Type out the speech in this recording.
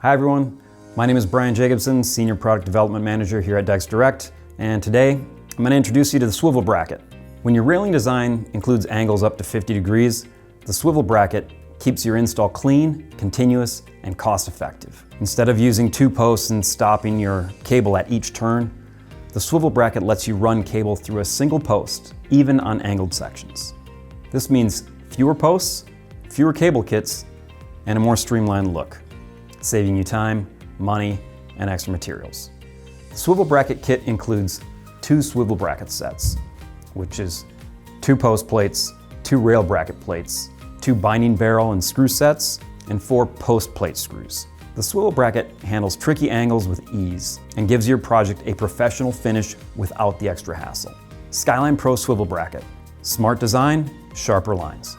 Hi everyone, my name is Brian Jacobson, Senior Product Development Manager here at DecksDirect, and today I'm going to introduce you to the swivel bracket. When your railing design includes angles up to 50 degrees, the swivel bracket keeps your install clean, continuous, and cost-effective. Instead of using two posts and stopping your cable at each turn, the swivel bracket lets you run cable through a single post, even on angled sections. This means fewer posts, fewer cable kits, and a more streamlined look, saving you time, money, and extra materials. The swivel bracket kit includes 2 swivel bracket sets, which is 2 post plates, 2 rail bracket plates, 2 binding barrel and screw sets, and 4 post plate screws. The swivel bracket handles tricky angles with ease and gives your project a professional finish without the extra hassle. Skyline Pro Swivel Bracket. Smart design, sharper lines.